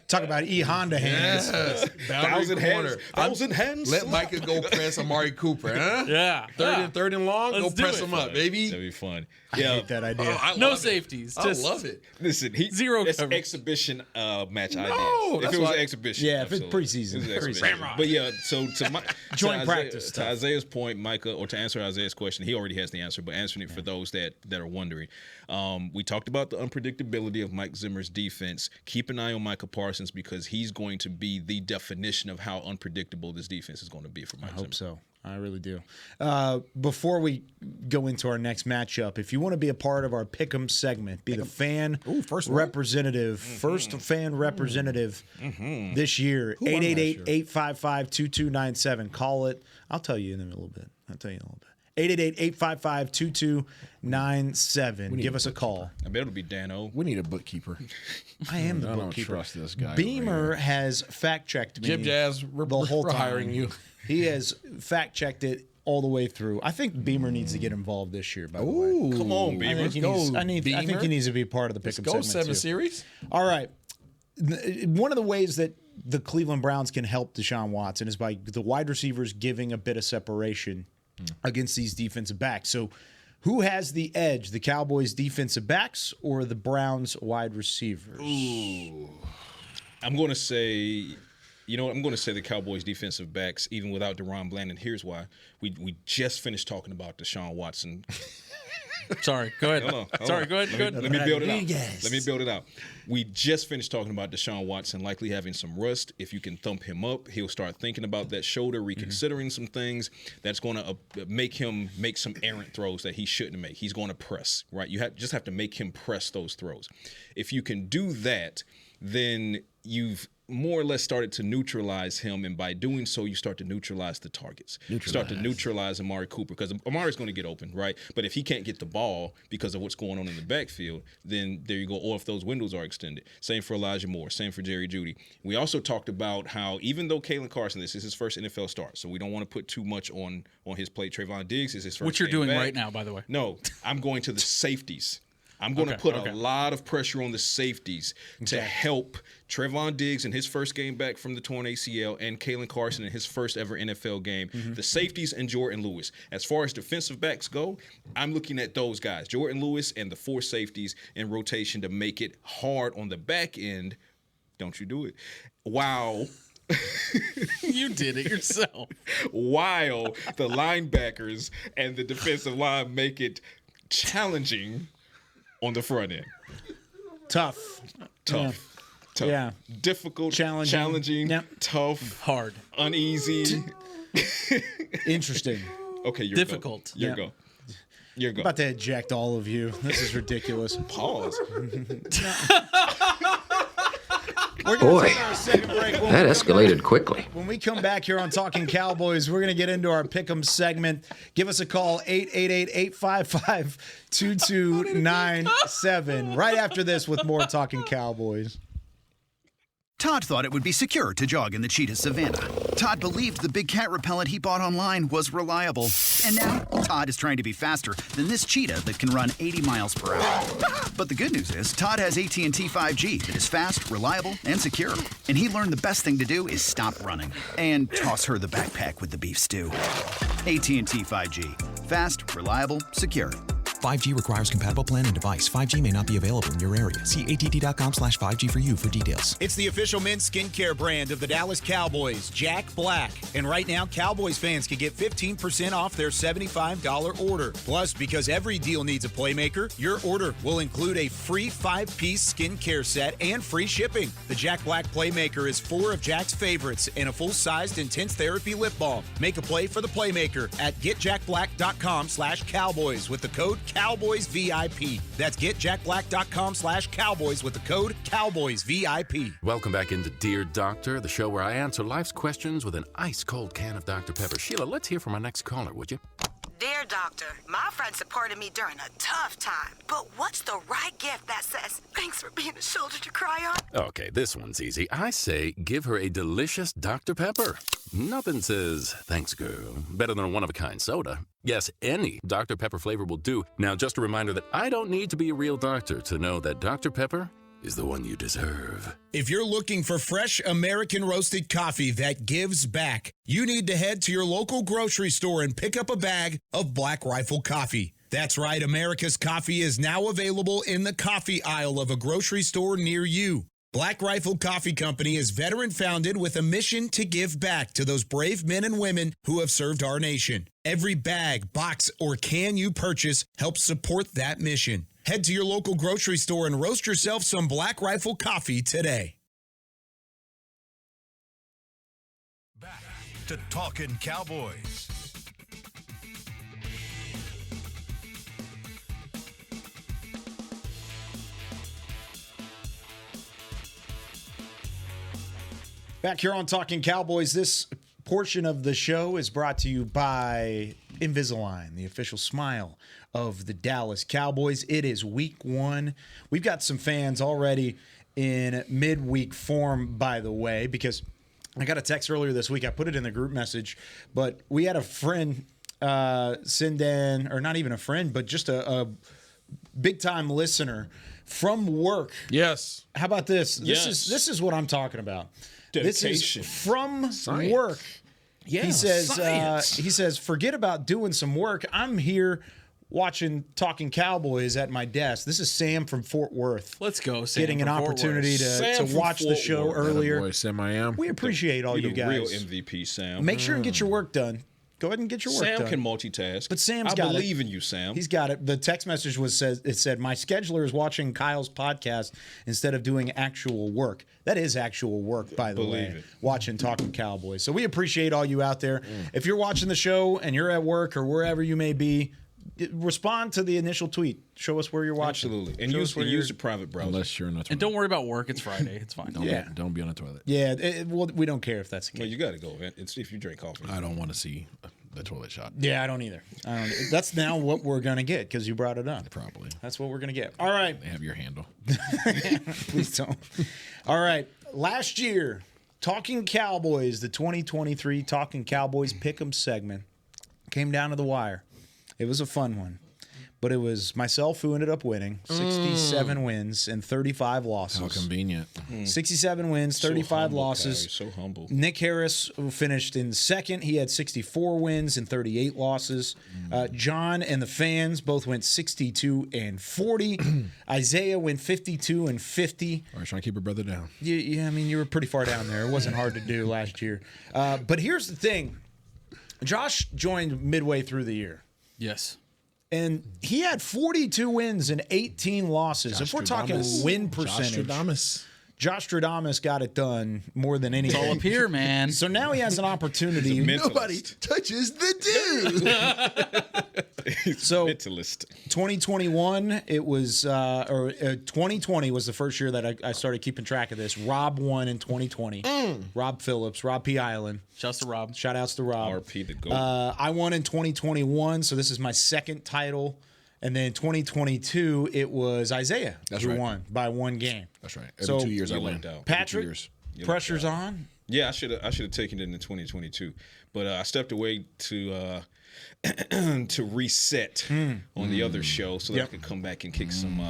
Talk about Honda hands. Yes. Boundary corner. Thousand hands. Let Micah go press Amari Cooper, huh? Yeah. Third and long, Let's go press him up, baby. That'd be fun. I hate that idea. No safeties. I love it. Listen, Zero it's coverage. exhibition match idea. that's If it was why- an exhibition. Yeah, if it's absolutely. preseason. It was an Preseason. exhibition. But yeah, so Joint to practice to stuff. Isaiah's point, Micah, or to answer Isaiah's question, he already has the answer, but answering it for those that are wondering. We talked about the unpredictability of Mike Zimmer's defense. Keep an eye on Micah Parsons because he's going to be the definition of how unpredictable this defense is going to be for Mike Zimmer. I hope so. I really do. Before we go into our next matchup, if you want to be a part of our Pick'em segment, be the fan representative, first fan representative this year, 888-855-2297. Call it. I'll tell you in a little bit. 888-855-2297. Give us a call. I bet it'll be Dan-O. We need a bookkeeper. I am the I don't bookkeeper. trust this guy. Beamer has fact-checked me Jib Jazz, the whole we're time. hiring you. He has fact-checked it all the way through. I think Beamer needs to get involved this year, by the way. Come on, I Beamer. think, he needs, I think he needs to be part of the Pick'em segment, 7 too. series. All right. One of the ways that the Cleveland Browns can help Deshaun Watson is by the wide receivers giving a bit of separation against these defensive backs. So who has the edge, the Cowboys defensive backs or the Browns wide receivers? Ooh. I'm going to say, I'm going to say the Cowboys defensive backs, even without DeRon Bland. And here's why. We just finished talking about Deshaun Watson. Sorry, go ahead. Hold on. Sorry, go ahead. Let me build it out. Let me build it out. We just finished talking about Deshaun Watson likely having some rust. If you can thump him up, he'll start thinking about that shoulder, reconsidering some things. That's going to make him make some errant throws that he shouldn't make. He's going to press, right? You just have to make him press those throws. If you can do that, then you've more or less started to neutralize him, and by doing so, you start to neutralize the targets. You start to neutralize Amari Cooper, because Amari's going to get open, right? But if he can't get the ball because of what's going on in the backfield, then there you go, or if those windows are extended. Same for Elijah Moore, same for Jerry Jeudy. We also talked about how even though Kalen Carson, this is his first NFL start, so we don't want to put too much on his plate. Trayvon Diggs is his first Which you're game doing back. right now, by the way. No, I'm going to the safeties. I'm going to put a lot of pressure on the safeties to help Trayvon Diggs in his first game back from the torn ACL and Kalen Carson in his first ever NFL game. The safeties and Jordan Lewis. As far as defensive backs go, I'm looking at those guys, Jordan Lewis and the 4 safeties in rotation to make it hard on the back end. Don't you do it. Wow. You did it yourself. While the linebackers and the defensive line make it challenging on the front end. Tough. Yeah. Difficult, challenging, tough, hard, uneasy. Interesting. Okay, you're difficult. Go. You're go. I'm about to eject all of you. This is ridiculous. Pause. Boy, that escalated quickly. When we come back here on Talking Cowboys, we're going to get into our Pick'em segment. Give us a call, 888-855-2297. Right after this with more Talking Cowboys. Todd thought it would be secure to jog in the cheetah savanna. Todd believed the big cat repellent he bought online was reliable. And now, Todd is trying to be faster than this cheetah that can run 80 miles per hour. But the good news is, Todd has AT&T 5G that is fast, reliable, and secure. And he learned the best thing to do is stop running and toss her the backpack with the beef stew. AT&T 5G. Fast, reliable, secure. 5G requires compatible plan and device. 5G may not be available in your area. See att.com/5G for you for details. It's the official men's skincare brand of the Dallas Cowboys, Jack Black. And right now, Cowboys fans can get 15% off their $75 order. Plus, because every deal needs a playmaker, your order will include a free 5-piece skincare set and free shipping. The Jack Black Playmaker is 4 of Jack's favorites and a full-sized intense therapy lip balm. Make a play for the playmaker at getjackblack.com/Cowboys with the code Cowboys VIP. That's getjackblack.com/Cowboys with the code Cowboys VIP. Welcome back into Dear Doctor, the show where I answer life's questions with an ice-cold can of Dr. Pepper. Sheila, let's hear from our next caller, would you? Dear Doctor, my friend supported me during a tough time, but what's the right gift that says, thanks for being a shoulder to cry on? Okay, this one's easy. I say give her a delicious Dr. Pepper. Nothing says, thanks, girl, better than a one-of-a-kind soda. Yes, any Dr. Pepper flavor will do. Now, just a reminder that I don't need to be a real doctor to know that Dr. Pepper is the one you deserve. If you're looking for fresh American roasted coffee that gives back, you need to head to your local grocery store and pick up a bag of Black Rifle coffee. That's right, America's coffee is now available in the coffee aisle of a grocery store near you. Black Rifle Coffee Company is veteran-founded with a mission to give back to those brave men and women who have served our nation. Every bag, box, or can you purchase helps support that mission. Head to your local grocery store and roast yourself some Black Rifle coffee today. Back to Talkin Cowboys. Back here on Talkin Cowboys, this portion of the show is brought to you by Invisalign, the official smile of the Dallas Cowboys. It is week 1. We've got some fans already in midweek form, by the way, because I got a text earlier this week. I put it in the group message, but we had a friend send in, or not even a friend, but just a big-time listener from work. Yes. How about this? Yes. This is what I'm talking about. Dedication. This is from Science. work. Yeah, he says, science. forget about doing some work. I'm here watching Talkin Cowboys at my desk. This is Sam from Fort Worth. Let's go, Sam. Getting an from Fort opportunity Worth. to watch the show earlier. Boy, Sam, I am. We appreciate all You're you the guys. real MVP, Sam. Make sure and get your work done. Go ahead and get your work Sam done. can multitask. But Sam's I got it. believe in you, Sam. He's got it. The text message said, my scheduler is watching Kyle's podcast instead of doing actual work. That is actual work, by the way, watching Talkin Cowboys. So we appreciate all you out there. If you're watching the show and you're at work or wherever you may be, respond to the initial tweet. Show us where you're watching. Absolutely. And use a private browser. Unless you're in a toilet. And don't worry about work. It's Friday. It's fine. Don't be on a toilet. Yeah, well, we don't care if that's the case. Well, you got to go. It's if you drink coffee. I don't want to see the toilet shot. Yeah, I don't either. That's now what we're going to get because you brought it up. Probably. That's what we're going to get. All right. They have your handle. Please don't. All right. Last year, Talkin Cowboys, the 2023 Talkin Cowboys Pick'em segment, came down to the wire. It was a fun one. But it was myself who ended up winning. 67 wins and 35 losses. How convenient. 67 wins, 35 losses. So humble. Nick Harris finished in second. He had 64 wins and 38 losses. John and the fans both went 62 and 40. Isaiah went 52 and 50. All right, trying to keep your brother down. Yeah, I mean, you were pretty far down there. It wasn't hard to do last year. But here's the thing. Josh joined midway through the year. Yes. And he had 42 wins and 18 losses. If we're talking win percentage, Josh Stradamus got it done more than anything. It's all up here, man. So now he has an opopportunity. Nobody touches the dude. So mentalist. 2021, it was 2020 was the first year that I started keeping track of this. Rob won in 2020. Rob Phillips, Rob P. Island. Shouts to Rob. Shout outs to Rob. RP the GOAT. I won in 2021, so this is my second title. And then 2022, it was Isaiah who won by one game. That's right. Every 2 years I win. Patrick, pressure's on. Yeah, I should have taken it in 2022, but I stepped away to to reset on the other show so that I could come back and kick some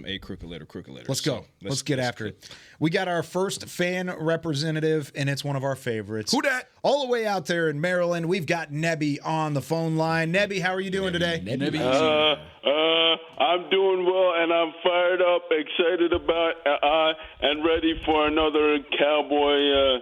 A crooked letter. Let's go. Let's get after it. We got our first fan representative, and it's one of our favorites. Who dat? All the way out there in Maryland, we've got Nebby on the phone line. Nebby, how are you doing today? Nebby. I'm doing well, and I'm fired up, excited about and ready for another Cowboy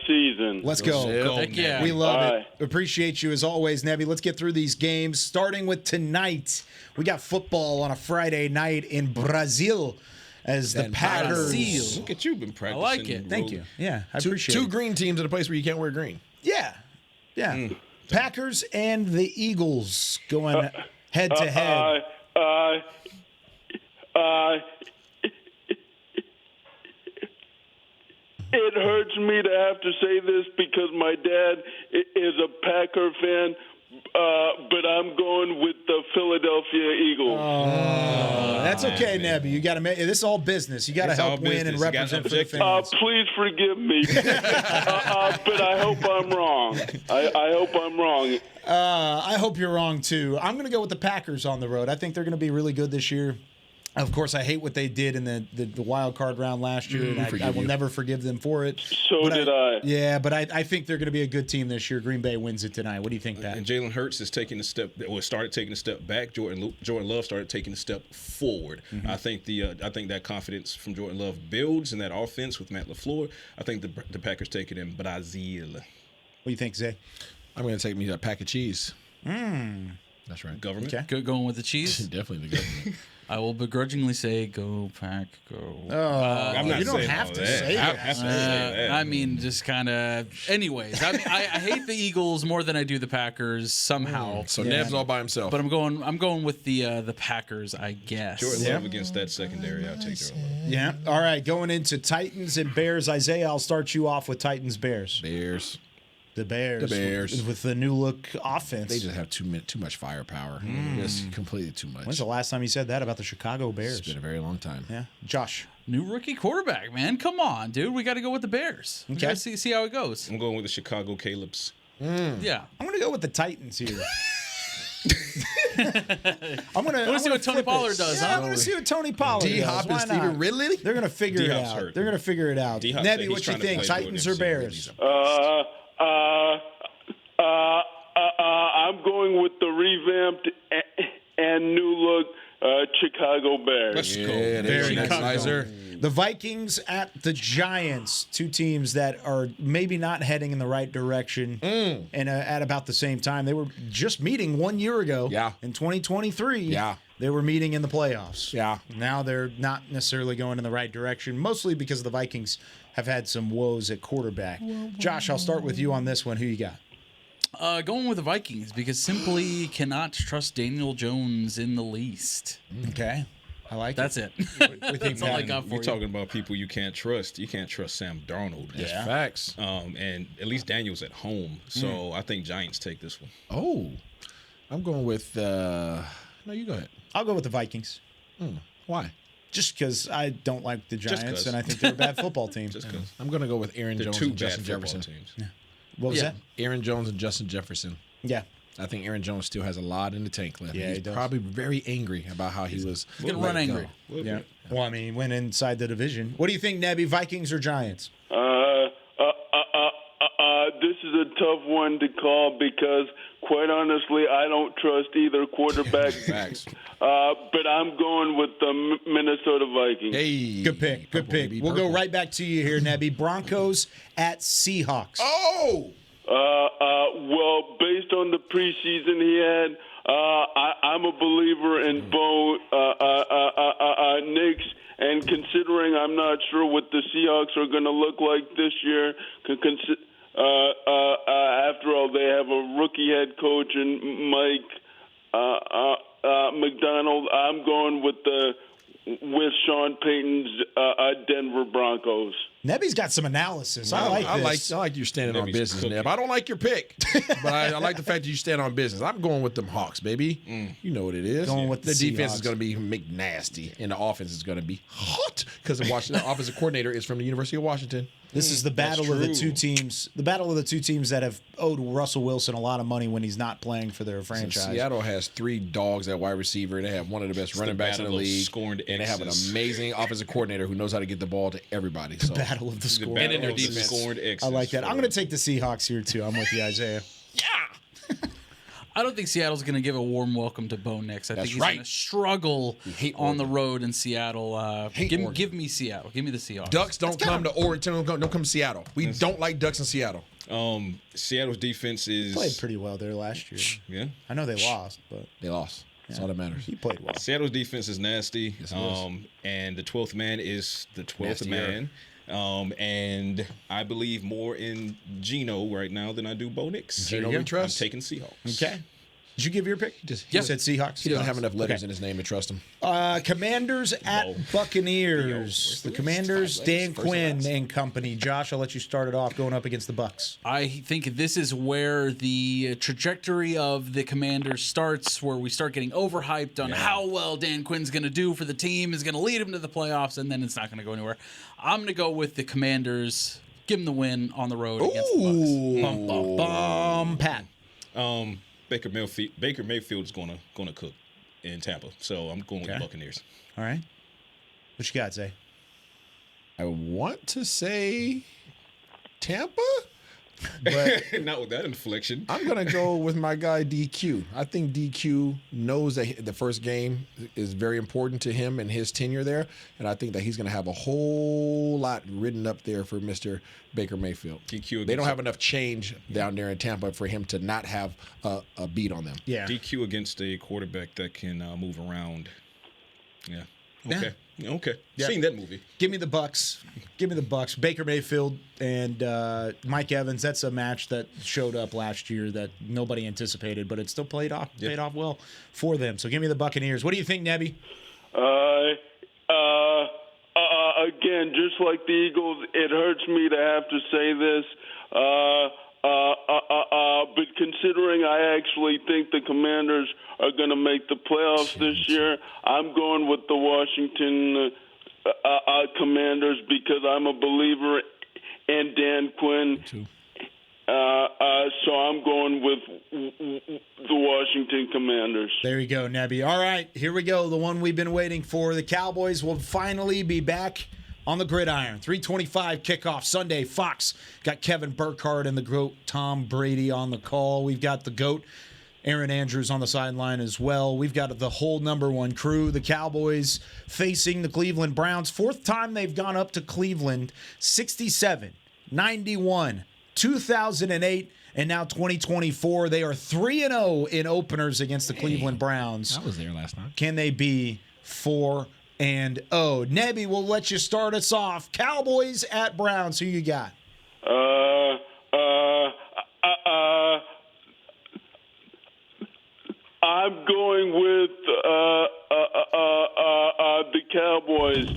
season. Let's go. Heck yeah. We love All it. right. Appreciate you as always, Nebby. Let's get through these games. Starting with tonight, we got football on a Friday night in Brazil as the Packers. Look at you, been practicing. I like it. Thank you. Yeah, I appreciate Two it. green teams at a place where you can't wear green. Yeah. Packers and the Eagles going head to head. It hurts me to have to say this because my dad is a Packer fan, but I'm going with the Philadelphia Eagles. Oh, that's okay, Nebby. You got to make this is all business. You got to help win and represent for the fans. Please forgive me, but I hope I'm wrong. I hope I'm wrong. I hope you're wrong too. I'm going to go with the Packers on the road. I think they're going to be really good this year. Of course, I hate what they did in the wild card round last year, and I will never forgive them for it. So did I. Yeah, but I think they're going to be a good team this year. Green Bay wins it tonight. What do you think, Pat? And Jalen Hurts is taking a step. Started taking a step back. Jordan Love started taking a step forward. Mm-hmm. I think that confidence from Jordan Love builds in that offense with Matt LaFleur. I think the Packers take it in Brazil. What do you think, Zay? I'm going to take me a pack of cheese. That's right. Government. Okay. Going with the cheese. Definitely the government. I will begrudgingly say, "Go Pack, go." I'm not you don't saying have all to that. say that. I mean, just kind of. Anyways, I hate the Eagles more than I do the Packers somehow. So Neb's all by himself. But I'm going with the Packers, I guess. Jordan Love against that secondary. I'll take Jordan Love. Yeah. All right. Going into Titans and Bears. Isaiah, I'll start you off with Titans Bears. The Bears. With the new look offense. They just have too much firepower. Just completely too much. When's the last time you said that about the Chicago Bears? It's been a very long time. Yeah. Josh. New rookie quarterback, man. Come on, dude. We got to go with the Bears. We got to see how it goes. I'm going with the Chicago Calebs. Yeah. I'm going to go with the Titans here. I'm want to see what Tony Pollard does, yeah, huh? I'm going to see what Tony Pollard does. D-Hop and Steven Ridley? They're going to figure it D-Hop's out. hurt. They're going to figure it out. D-Hop Nebby, said what he's you trying to think? play Titans or Jordan Bears? I'm going with the revamped and new look Chicago Bears. Let's go. Very nice. The Vikings at the Giants, two teams that are maybe not heading in the right direction and at about the same time. They were just meeting 1 year ago. Yeah. In 2023. Yeah. They were meeting in the playoffs. Yeah. Now they're not necessarily going in the right direction, mostly because the Vikings have had some woes at quarterback. Josh, I'll start with you on this one. Who you got? Going with the Vikings because simply cannot trust Daniel Jones in the least. Okay. I like That's it. That's all I got for You're you. talking about people you can't trust. You can't trust Sam Darnold. That's facts. And at least Daniel's at home. So I think Giants take this one. Oh. I'm going with no, you go ahead. I'll go with the Vikings. Why? Just because I don't like the Just Giants 'cause. and I think they're a bad football team. Just because. I'm going to go with Aaron They're Jones two and bad Justin football Jefferson. teams. What was that? Aaron Jones and Justin Jefferson. Yeah. I think Aaron Jones still has a lot in the tank left. Yeah, He's he does. probably very angry about how he was. He's going to run angry. Yeah. Well, I mean, he went inside the division. What do you think, Nebby? Vikings or Giants? This is a tough one to call because, quite honestly, I don't trust either quarterback. Facts. But I'm going with the Minnesota Vikings. Hey. Good pick. Good pick. We'll go right back to you here, Nebby. Broncos at Seahawks. Oh! Well, based on the preseason he had, I'm a believer in Bo Nix, and considering I'm not sure what the Seahawks are going to look like this year, after all, they have a rookie head coach and Mike McDonald. I'm going with Sean Payton's Denver Broncos. Nebby's got some analysis. I like this. I like you standing on Nebby's business, cooking. Neb. I don't like your pick, but I like the fact that you stand on business. I'm going with them Hawks, baby. You know what it is. Going with the defense Seahawks. is going to be McNasty, and the offense is going to be hot because the offensive coordinator is from the University of Washington. This is the battle of the two teams. The battle of the two teams that have owed Russell Wilson a lot of money when he's not playing for their franchise. Seattle has 3 dogs at wide receiver. They have one of the best running backs in the league. Scorned and they have an X's. amazing offensive coordinator who knows how to get the ball to everybody. So Battle of the score. battle And in their of the defense. scorned X's I like that. I'm for- going to take the Seahawks here, too. I'm with you, Isaiah. I don't think Seattle's going to give a warm welcome to Bo Nix. I think he's going to struggle on the road in Seattle. Give me Seattle. Give me the Seahawks. Ducks don't come to Oregon. Don't come to Seattle. We don't like Ducks in Seattle. Seattle's defense is Played pretty well there last year. Yeah, I know they lost, but they lost. That's all that matters. He played well. Seattle's defense is nasty. Yes, it is. And the 12th man is the 12th Nastier. man. And I believe more in Geno right now than I do Bo Nix. Geno we trust. I'm taking Seahawks. Okay. Did you give your pick? You said Seahawks? He doesn't have enough letters in his name to trust him. Commanders at Buccaneers. The Commanders, Dan Quinn and company. Josh, I'll let you start it off going up against the Bucs. I think this is where the trajectory of the Commanders starts, where we start getting overhyped on how well Dan Quinn's going to do for the team, is going to lead him to the playoffs, and then it's not going to go anywhere. I'm going to go with the Commanders. Give them the win on the road against the Bucs. Bum, bum, bum. Pat. Baker Mayfield is gonna cook in Tampa, so I'm going with the Buccaneers. All right. What you got, Zay? I want to say Tampa, but not with that inflection. I'm going to go with my guy DQ. I think DQ knows that the first game is very important to him and his tenure there, and I think that he's going to have a whole lot written up there for Mr. Baker Mayfield. DQ. They don't have enough change down there in Tampa for him to not have a beat on them. Yeah. DQ against a quarterback that can move around. Yeah. Okay. Yeah. Okay. Yep. Seen that movie. Give me the Bucs. Give me the Bucs. Baker Mayfield and Mike Evans. That's a match that showed up last year that nobody anticipated, but it still paid off well for them. So give me the Buccaneers. What do you think, Nebby? Again, just like the Eagles, it hurts me to have to say this. But considering I actually think the Commanders are going to make the playoffs this year, I'm going with the Washington Commanders because I'm a believer in Dan Quinn. So I'm going with the Washington Commanders. There you go, Nebby. All right, here we go. The one we've been waiting for. The Cowboys will finally be back on the gridiron. 3:25 kickoff Sunday. Fox got Kevin Burkhardt and the GOAT Tom Brady on the call. We've got the GOAT Aaron Andrews on the sideline as well. We've got the whole number one crew. The Cowboys facing the Cleveland Browns. Fourth time they've gone up to Cleveland. 67, 91, 2008, and now 2024. They are 3-0 in openers against the Cleveland Browns. I was there last night. Can they be 4-0? Nebby, we'll let you start us off. Cowboys at Browns. Who you got? I'm going with the Cowboys.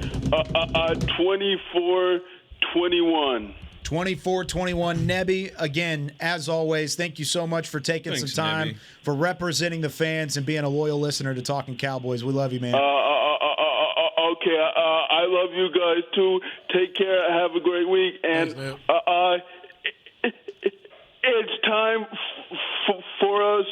24-21. 24-21. Nebby, again, as always, thank you so much for taking some time, Nebby. for representing the fans and being a loyal listener to Talkin Cowboys. We love you, man. Okay, I love you guys too. Take care. Have a great week. And it's time for us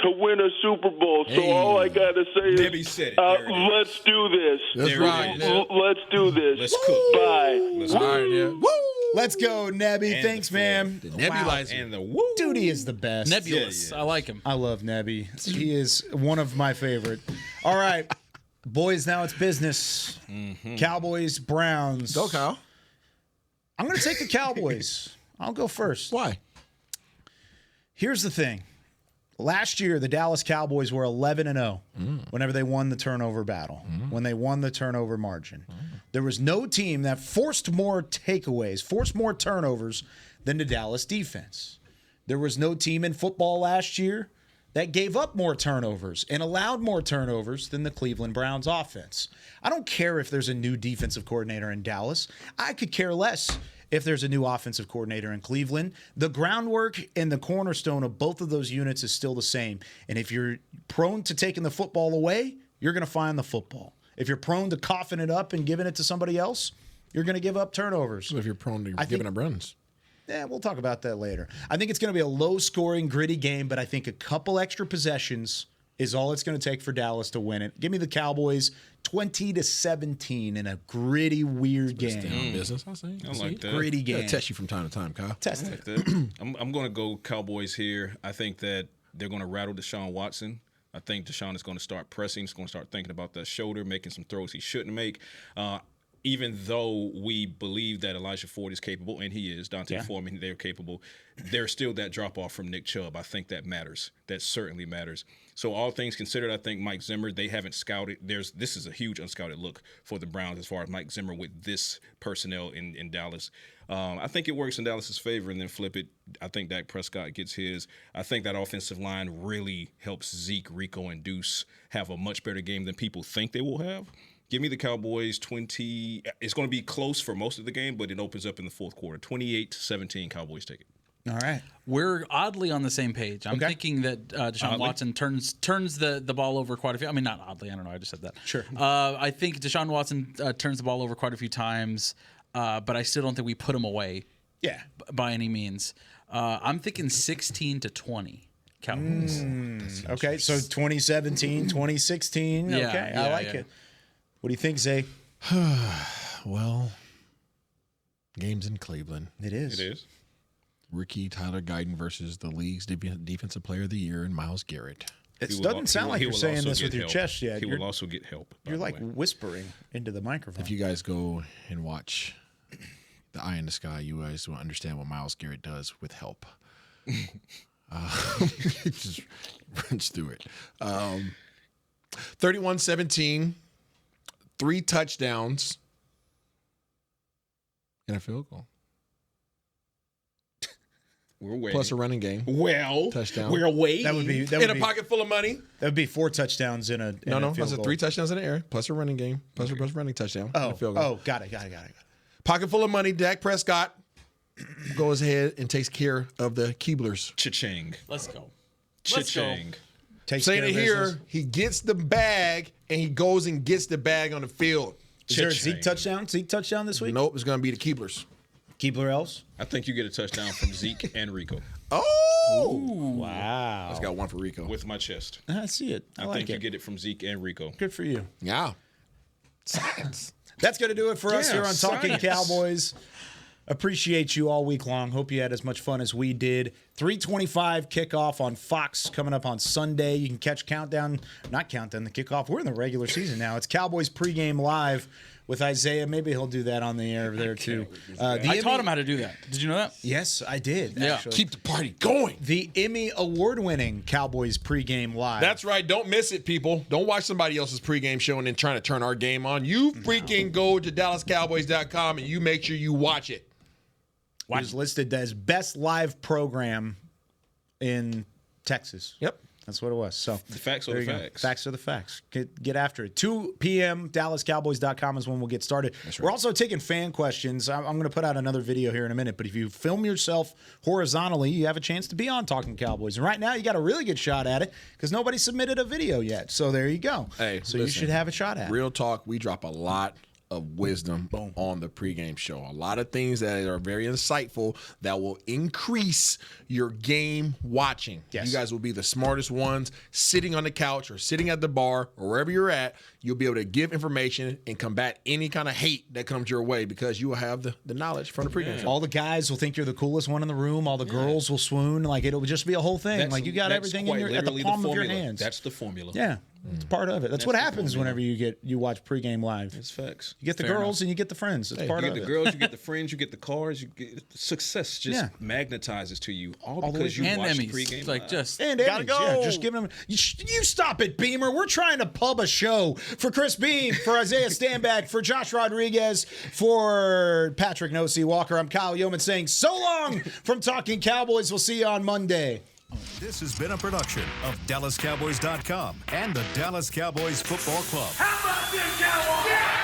to win a Super Bowl. So all I got to say is, let's do this. That's right. Let's do this. Let's cook. Bye. Let's go. Let's go, Nebby. Thanks, man. The nebulizer. And the woo. Dude, he is the best. Nebulous. I like him. I love Nebby. He is one of my favorite. All right, boys, now it's business. Cowboys, Browns. Go, Kyle. I'm going to take the Cowboys. I'll go first. Why? Here's the thing. Last year, the Dallas Cowboys were 11-0 whenever they won the turnover battle, when they won the turnover margin. There was no team that forced more takeaways, forced more turnovers than the Dallas defense. There was no team in football last year that gave up more turnovers and allowed more turnovers than the Cleveland Browns offense. I don't care if there's a new defensive coordinator in Dallas. I could care less if there's a new offensive coordinator in Cleveland. The groundwork and the cornerstone of both of those units is still the same. And if you're prone to taking the football away, you're going to find the football. If you're prone to coughing it up and giving it to somebody else, you're going to give up turnovers. So if you're prone to giving up runs. Yeah, we'll talk about that later. I think it's going to be a low-scoring, gritty game, but I think a couple extra possessions is all it's going to take for Dallas to win it. Give me the Cowboys 20-17 in a gritty, weird game. Stay on business. I like that. Gritty game. Gotta test you from time to time, Kyle. Test like that. I'm going to go Cowboys here. I think that they're going to rattle Deshaun Watson. I think Deshaun is going to start pressing. He's going to start thinking about that shoulder, making some throws he shouldn't make. even though we believe that Elijah Ford is capable, and he is, Dante Foreman, they're capable, there's still that drop-off from Nick Chubb. I think that matters. That certainly matters. So all things considered, I think Mike Zimmer, they haven't scouted. This is a huge unscouted look for the Browns as far as Mike Zimmer with this personnel in Dallas. I think it works in Dallas's favor, and then flip it. I think Dak Prescott gets his. I think that offensive line really helps Zeke, Rico, and Deuce have a much better game than people think they will have. Give me the Cowboys 20. It's going to be close for most of the game, but it opens up in the fourth quarter. 28-17, Cowboys take it. All right. We're oddly on the same page. I'm thinking that Deshaun Watson turns the ball over quite a few. I mean, not oddly. I don't know. I just said that. Sure. I think Deshaun Watson turns the ball over quite a few times, but I still don't think we put him away. Yeah. By any means. I'm thinking 16-20 Cowboys. Okay, so 2017, 2016. Yeah, okay, yeah, I like it. What do you think, Zay? Well, game's in Cleveland. It is. It is. Rookie Tyler Guyton versus the league's defensive player of the year and Myles Garrett. It doesn't sound like you're saying this with your chest yet. He will also get help. You're like whispering into the microphone. If you guys go and watch The Eye in the Sky, you guys will understand what Myles Garrett does with help. Just runs through it. 31-17, 3 touchdowns, and a field goal. We're waiting. Plus a running game. Well, touchdown. We're waiting. That would be in a pocket full of money. That would be 4 touchdowns in a No, field that's a goal. 3 touchdowns in the air, plus a running game, plus a running touchdown. and a field goal. Oh, got it. Pocket full of money. Dak Prescott goes ahead and takes care of the Keeblers. Cha-ching. Let's go. Cha-ching. Saying it here, he gets the bag and he goes and gets the bag on the field. Is there a Zeke touchdown? Zeke touchdown this week? Nope, it's going to be the Keeblers. Keebler else? I think you get a touchdown from Zeke and Rico. Oh! Wow. Let's got one for Rico. With my chest. I see it. I like think it. you get it from Zeke and Rico. Good for you. Yeah. Science. That's going to do it for us here on Talkin Cowboys. Appreciate you all week long. Hope you had as much fun as we did. 3:25 kickoff on Fox coming up on Sunday. You can catch the kickoff. We're in the regular season now. It's Cowboys pregame live with Isaiah. Maybe he'll do that on the air there too. I taught him how to do that. Did you know that? Yes, I did. Yeah. Actually. Keep the party going. The Emmy award-winning Cowboys pregame live. That's right. Don't miss it, people. Don't watch somebody else's pregame show and then trying to turn our game on. You freaking go to DallasCowboys.com and you make sure you watch it. It was listed as best live program in Texas. Yep. That's what it was. So The facts are there the you go. facts. Facts are the facts. Get after it. 2 p.m. DallasCowboys.com is when we'll get started. That's right. We're also taking fan questions. I'm going to put out another video here in a minute, but if you film yourself horizontally, you have a chance to be on Talkin Cowboys. And right now, you got a really good shot at it because nobody submitted a video yet. So there you go. Hey, so you should have a shot at it. Real talk, we drop a lot of wisdom on the pregame show. A lot of things that are very insightful that will increase your game watching. Yes. You guys will be the smartest ones sitting on the couch or sitting at the bar or wherever you're at. You'll be able to give information and combat any kind of hate that comes your way because you will have the knowledge from the pregame show. All the guys will think you're the coolest one in the room. All the girls will swoon. Like it'll just be a whole thing. Like you got everything in at the palm of your hands. That's the formula. Yeah, it's part of it. That's what happens whenever you watch pregame live. It's facts. You get the Fair girls enough. and you get the friends. It's part you of get it. the girls, you get the friends, you get the cars, you get success just magnetizes to you all because you and watched Emmys. pregame Like live. just And Gotta Emmys, go. yeah, just give them. You stop it, Beamer. We're trying to pub a show for Chris Beam, for Isaiah Stanback, for Josh Rodriguez, for Patrick Nosey Walker. I'm Kyle Yeoman saying so long from Talking Cowboys. We'll see you on Monday. This has been a production of DallasCowboys.com and the Dallas Cowboys Football Club. How about this, Cowboys? Yeah!